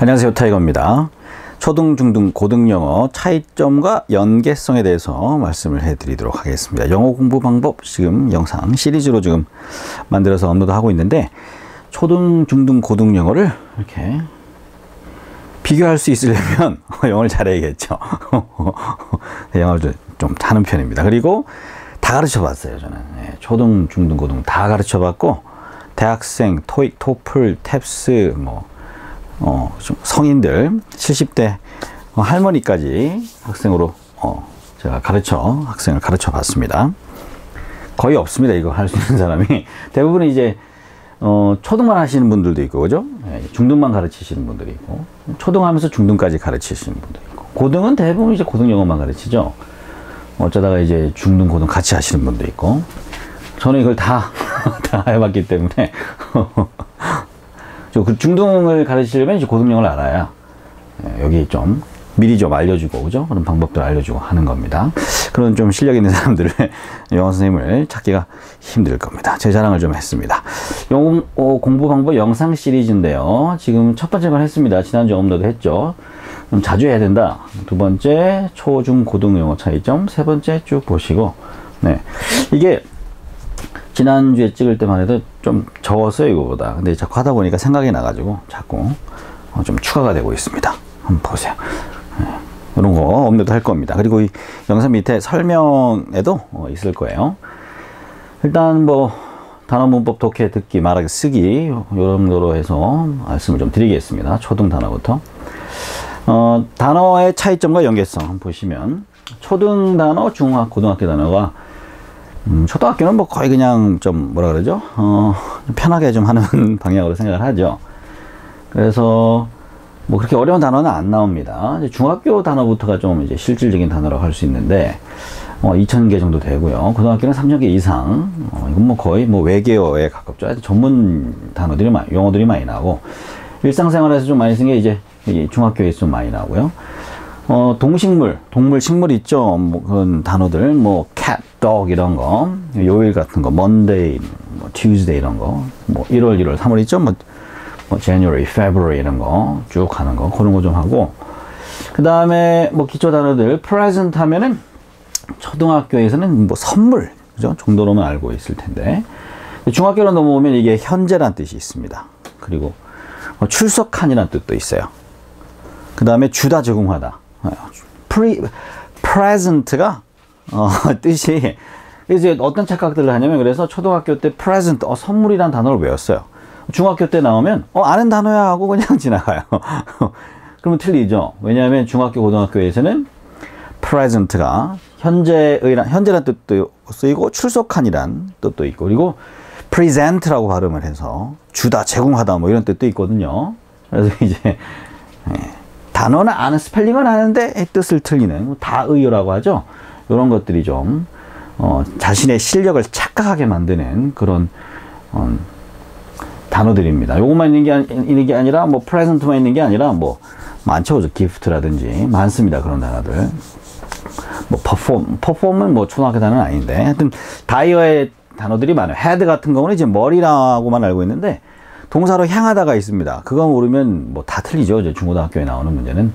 안녕하세요, 타이거입니다. 초등, 중등, 고등 영어 차이점과 연계성에 대해서 말씀을 해드리도록 하겠습니다. 영어 공부 방법 지금 영상 시리즈로 지금 만들어서 업로드하고 있는데, 초등, 중등, 고등 영어를 이렇게 비교할 수 있으려면 영어를 잘해야겠죠. 영어를 좀 하는 편입니다. 그리고 다 가르쳐 봤어요, 저는. 초등, 중등, 고등 다 가르쳐 봤고, 대학생, 토익, 토플, 탭스, 좀 성인들 70대 할머니까지 학생으로 제가 학생을 가르쳐 봤습니다. 거의 없습니다, 이거 할 수 있는 사람이. 대부분 이제 초등만 하시는 분들도 있고, 그죠? 중등만 가르치시는 분들이 있고, 초등하면서 중등까지 가르치시는 분들이 있고, 고등은 대부분 이제 고등 영어만 가르치죠. 어쩌다가 이제 중등, 고등 같이 하시는 분도 있고, 저는 이걸 다 해봤기 때문에 그 중등을 가르치려면 이제 고등 영어를 알아야 여기 좀 미리 좀 알려주고, 그죠? 그런 방법들 알려주고 하는 겁니다. 그런 좀 실력 있는 사람들을 영어 선생님을 찾기가 힘들 겁니다. 제 자랑을 좀 했습니다. 영어 공부 방법 영상 시리즈인데요. 지금 첫 번째 건 했습니다. 지난주 업로드 했죠. 그럼 자주 해야 된다. 두 번째 초, 중, 고등 영어 차이점. 세 번째 쭉 보시고, 이게 지난주에 찍을 때만 해도 좀 적었어요, 이거보다. 근데 자꾸 하다 보니까 생각이 나가지고 자꾸 좀 추가가 되고 있습니다. 한번 보세요. 이런 거 업로드 할 겁니다. 그리고 이 영상 밑에 설명에도 있을 거예요. 일단 단어 문법 독해 듣기 말하기 쓰기 이런 거로 해서 말씀을 좀 드리겠습니다. 초등 단어부터. 단어의 차이점과 연계성 한번 보시면, 초등 단어, 중학, 고등학교 단어가 초등학교는 거의 그냥 좀 뭐라 그러죠? 편하게 좀 하는 방향으로 생각을 하죠. 그래서 그렇게 어려운 단어는 안 나옵니다. 이제 중학교 단어부터가 좀 이제 실질적인 단어라고 할 수 있는데, 2000개 정도 되고요. 고등학교는 3000개 이상. 이건 거의 외계어에 가깝죠. 아주 전문 단어들이 용어들이 많이 나오고, 일상생활에서 좀 많이 쓰는 게 이제 중학교에서 좀 많이 나오고요. 동식물, 동물, 식물 있죠. 그런 단어들, cat, dog 이런 거, 요일 같은 거, Monday, Tuesday 이런 거, 1월, 1월, 3월 있죠. January, February 이런 거 쭉 하는 거, 그런 거 좀 하고, 그 다음에 기초 단어들, present 하면은 초등학교에서는 선물, 그죠? 정도로만 알고 있을 텐데, 중학교로 넘어오면 이게 현재란 뜻이 있습니다. 그리고 출석한이라는 뜻도 있어요. 그 다음에 주다, 제공하다. present가 뜻이 이제 어떤 착각들을 하냐면, 그래서 초등학교 때 present 선물이란 단어를 외웠어요. 중학교 때 나오면 아는 단어야 하고 그냥 지나가요. 그러면 틀리죠. 왜냐하면 중학교 고등학교에서는 present가 현재란 뜻도 쓰이고, 출석한이란 뜻도 있고, 그리고 present라고 발음을 해서 주다, 제공하다 이런 뜻도 있거든요. 그래서 이제 단어는 아는, 스펠링은 아는데 뜻을 틀리는 다의어라고 하죠. 이런 것들이 좀 자신의 실력을 착각하게 만드는 그런 단어들입니다. 요것만 있는 게 아니라 present만 있는 게 아니라 많죠. gift라든지 많습니다. 그런 단어들. perform은 초등학교 단어는 아닌데, 하여튼 다이어의 단어들이 많아요. head 같은 경우는 이제 머리라고만 알고 있는데, 동사로 향하다가 있습니다. 그거 모르면 다 틀리죠. 이제 중고등학교에 나오는 문제는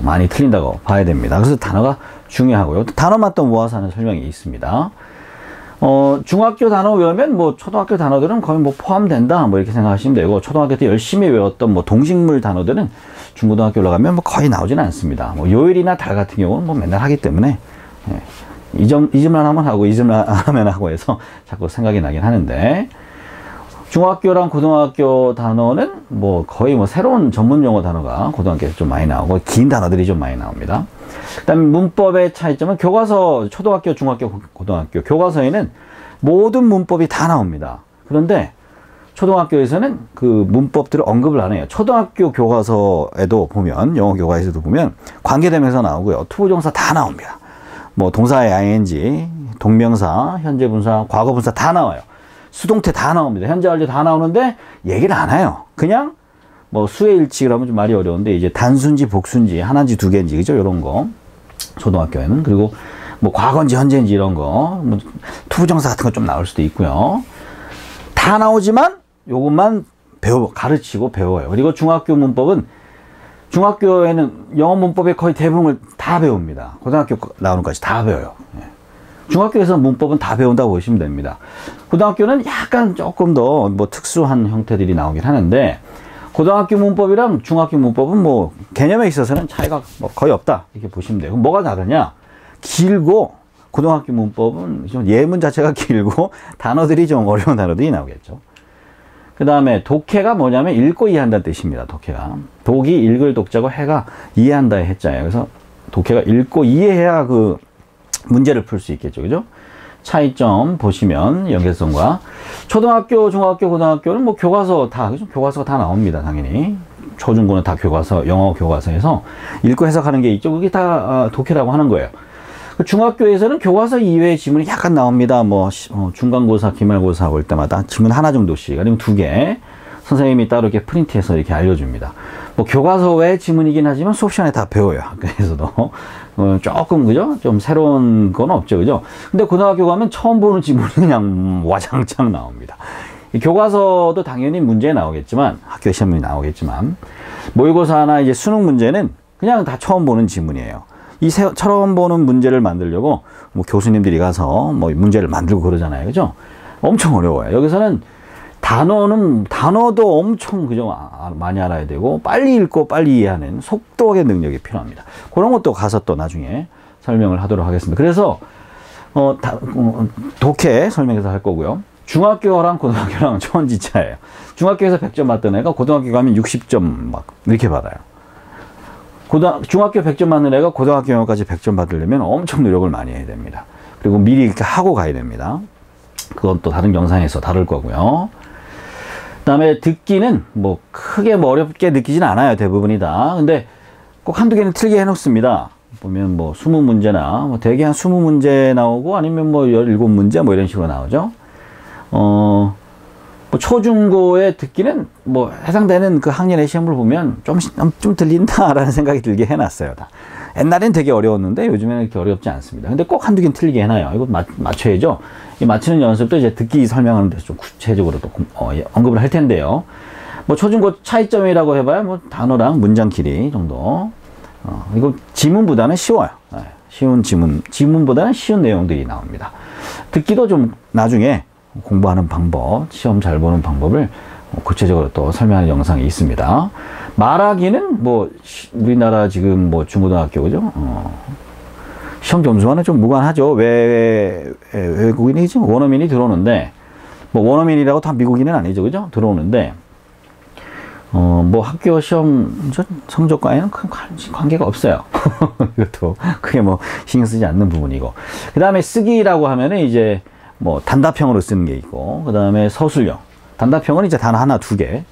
많이 틀린다고 봐야 됩니다. 그래서 단어가 중요하고요. 단어만 또 모아서 하는 설명이 있습니다. 중학교 단어 외우면 초등학교 단어들은 거의 포함된다 이렇게 생각하시면 되고, 초등학교 때 열심히 외웠던 동식물 단어들은 중고등학교 올라가면 거의 나오지는 않습니다. 요일이나 달 같은 경우는 맨날 하기 때문에 이 점만 하면 하고 이 점만 하면 하고 해서 자꾸 생각이 나긴 하는데, 중학교랑 고등학교 단어는 거의 새로운 전문 용어 단어가 고등학교에서 좀 많이 나오고, 긴 단어들이 좀 많이 나옵니다. 그다음에 문법의 차이점은 교과서, 초등학교, 중학교, 고등학교 교과서에는 모든 문법이 다 나옵니다. 그런데 초등학교에서는 그 문법들을 언급을 안 해요. 초등학교 교과서에도 보면, 영어 교과서에도 보면 관계대명사 나오고요, 투부정사 다 나옵니다. 동사의 ing, 동명사, 현재 분사, 과거 분사 다 나와요. 수동태 다 나옵니다. 현재 완료 다 나오는데 얘기를 안 해요. 그냥 수의 일치라면 좀 말이 어려운데, 이제 단수인지 복수인지 하나인지 두 개인지, 그죠? 이런 거 초등학교에는. 그리고 과거인지 현재인지 이런 거, 투부정사 같은 거 좀 나올 수도 있고요. 다 나오지만 요것만 가르치고 배워요. 그리고 중학교 문법은 중학교에는 영어 문법의 거의 대부분을 다 배웁니다. 고등학교 나오는 것까지 다 배워요. 예. 중학교에서 문법은 다 배운다고 보시면 됩니다. 고등학교는 약간 조금 더 뭐 특수한 형태들이 나오긴 하는데, 고등학교 문법이랑 중학교 문법은 뭐 개념에 있어서는 차이가 뭐 거의 없다 이렇게 보시면 돼요. 그럼 뭐가 다르냐? 길고, 고등학교 문법은 좀 예문 자체가 길고 단어들이 좀 어려운 단어들이 나오겠죠. 그 다음에 독해가 뭐냐면 읽고 이해한다는 뜻입니다. 독해가. 독이 읽을 독자고 해가 이해한다의 해자예요. 그래서 독해가 읽고 이해해야 그 문제를 풀 수 있겠죠. 그죠? 차이점 보시면 연계성과, 초등학교, 중학교, 고등학교는 뭐 교과서 다, 그죠? 교과서가 다 나옵니다. 당연히. 초중고는 다 교과서, 영어 교과서에서 읽고 해석하는 게 있죠. 그게 다 독해라고 하는 거예요. 중학교에서는 교과서 이외의 지문이 약간 나옵니다. 뭐 중간고사, 기말고사 볼 때마다 지문 하나 정도씩, 아니면 2개 선생님이 따로 이렇게 프린트해서 이렇게 알려줍니다. 뭐 교과서 외 지문이긴 하지만 수업 시간에 다 배워요. 학교에서도 조금, 그죠? 좀 새로운 건 없죠, 그죠? 근데 고등학교 가면 처음 보는 지문이 그냥 와장창 나옵니다. 교과서도 당연히 문제 나오겠지만, 학교 시험이 나오겠지만, 모의고사나 이제 수능 문제는 그냥 다 처음 보는 지문이에요. 이 처음 보는 문제를 만들려고 뭐 교수님들이 가서 뭐 문제를 만들고 그러잖아요. 그죠? 엄청 어려워요. 여기서는 단어도 엄청, 그죠? 많이 알아야 되고, 빨리 읽고 빨리 이해하는 속도의 능력이 필요합니다. 그런 것도 가서 또 나중에 설명을 하도록 하겠습니다. 그래서, 독해 설명해서 할 거고요. 중학교랑 고등학교랑 천지차예요. 중학교에서 100점 받던 애가 고등학교 가면 60점 막 이렇게 받아요. 중학교 100점 받는 애가 고등학교 영어까지 100점 받으려면 엄청 노력을 많이 해야 됩니다. 그리고 미리 이렇게 하고 가야 됩니다. 그건 또 다른 영상에서 다룰 거고요. 그 다음에 듣기는 뭐 크게 뭐 어렵게 느끼진 않아요. 대부분이 다. 근데 꼭 한두 개는 틀게 해놓습니다. 보면 뭐 20문제나 뭐 대개 한 20문제 나오고, 아니면 뭐 17문제 뭐 이런 식으로 나오죠. 뭐 초중고의 듣기는 뭐 해당되는 그 학년의 시험을 보면 좀 들린다라는 생각이 들게 해놨어요. 다. 옛날엔 되게 어려웠는데 요즘에는 이렇게 어렵지 않습니다. 근데 꼭 한두 개는 틀리게 해놔요. 이거 맞춰야죠. 이 맞추는 연습도 이제 듣기 설명하는 데서 좀 구체적으로 또 언급을 할 텐데요. 뭐 초중고 차이점이라고 해봐야 뭐 단어랑 문장 길이 정도. 이거 지문보다는 쉬워요. 쉬운 지문보다는 쉬운 내용들이 나옵니다. 듣기도 좀 나중에 공부하는 방법, 시험 잘 보는 방법을 구체적으로 또 설명하는 영상이 있습니다. 말하기는 뭐 우리나라 지금 뭐 중고등학교, 그죠? 시험 점수와는 좀 무관하죠. 외국인이지 원어민이 들어오는데, 뭐 원어민이라고 다 미국인은 아니죠, 그죠? 들어오는데 뭐 학교 시험 성적과에는 큰 관계가 없어요. 이것도 크게 뭐 신경 쓰지 않는 부분이고, 그 다음에 쓰기라고 하면은 이제 뭐 단답형으로 쓰는 게 있고, 그 다음에 서술형. 단답형은 이제 단어 하나, 2개.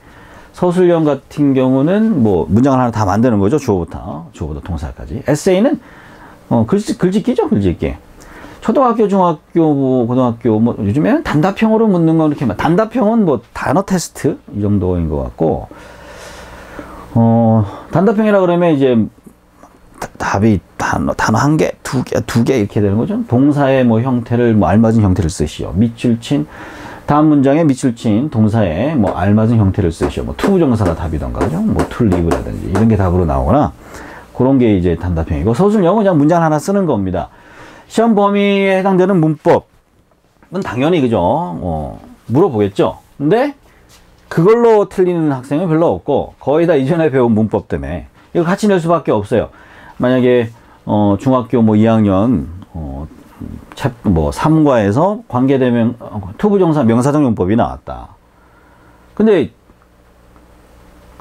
서술형 같은 경우는 뭐 문장을 하나 다 만드는 거죠. 주어부터 동사까지. 에세이는 글짓기죠, 글짓기. 초등학교, 중학교, 고등학교, 뭐 요즘에는 단답형으로 묻는 거, 이렇게 단답형은 뭐 단어 테스트 이 정도인 것 같고, 단답형이라 그러면 이제 답이 단어 한 개, 두 개 이렇게 되는 거죠. 동사의 뭐 형태를 뭐 알맞은 형태를 쓰시오. 밑줄 친 다음 문장에 밑줄 친 동사의 뭐 알맞은 형태를 쓰시오. 뭐 투부정사가 답이던가, 그죠? 뭐 to live라든지 이런 게 답으로 나오거나, 그런 게 이제 단답형이고, 서술형은 그냥 문장 하나 쓰는 겁니다. 시험 범위에 해당되는 문법은 당연히, 그죠? 물어보겠죠. 근데 그걸로 틀리는 학생은 별로 없고, 거의 다 이전에 배운 문법 때문에 이거 같이 낼 수밖에 없어요. 만약에 중학교 뭐 2학년 뭐 3과에서 관계대명 투부정사 명사적 용법이 나왔다. 근데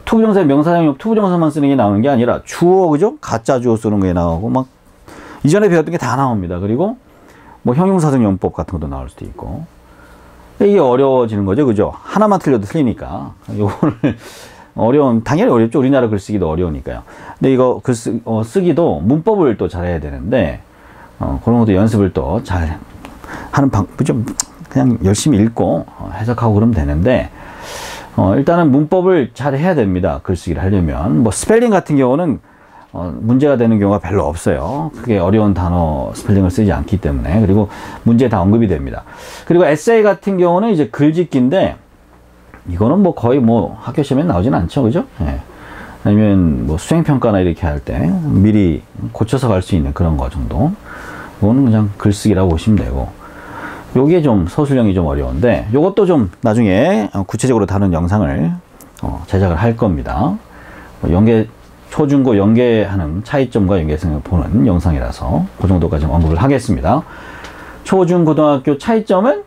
투부정사 명사적 투부정사만 쓰는 게 나오는 게 아니라 주어, 그죠? 가짜 주어 쓰는 게 나오고, 막 이전에 배웠던 게 다 나옵니다. 그리고 뭐 형용사적 용법 같은 것도 나올 수도 있고, 이게 어려워지는 거죠, 그죠? 하나만 틀려도 틀리니까 요거를 당연히 어렵죠. 우리나라 글쓰기도 어려우니까요. 근데 이거 쓰기도 문법을 또 잘해야 되는데, 그런 것도 연습을 또 잘 하는 좀 그냥 열심히 읽고 해석하고 그러면 되는데, 일단은 문법을 잘 해야 됩니다. 글쓰기를 하려면. 뭐 스펠링 같은 경우는 문제가 되는 경우가 별로 없어요. 크게 어려운 단어 스펠링을 쓰지 않기 때문에. 그리고 문제에 다 언급이 됩니다. 그리고 에세이 같은 경우는 이제 글짓기인데, 이거는 뭐 거의 뭐 학교 시험에 나오진 않죠, 그죠? 예. 아니면 뭐 수행평가나 이렇게 할 때 미리 고쳐서 갈 수 있는 그런 거 정도. 이거는 그냥 글쓰기라고 보시면 되고, 요게 좀 서술형이 좀 어려운데 요것도 좀 나중에 구체적으로 다룬 영상을 제작을 할 겁니다. 연계, 초중고 연계하는 차이점과 연계성을 보는 영상이라서 그 정도까지 언급을 하겠습니다. 초중고등학교 차이점은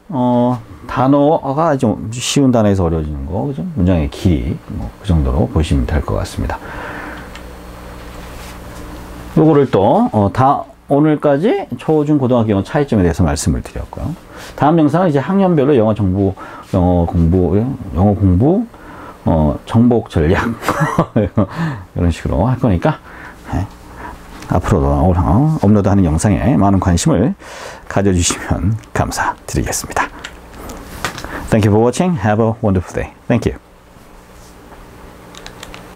단어가 좀 쉬운 단어에서 어려워지는 거, 그죠? 문장의 길이 그 정도로 보시면 될 것 같습니다. 요거를 또 오늘까지 초중고등학교 영어 차이점에 대해서 말씀을 드렸고요. 다음 영상은 이제 학년별로 영어 공부 정복 전략 이런 식으로 할 거니까 앞으로도 업로드하는 영상에 많은 관심을 가져주시면 감사드리겠습니다. Thank you for watching. Have a wonderful day. Thank you.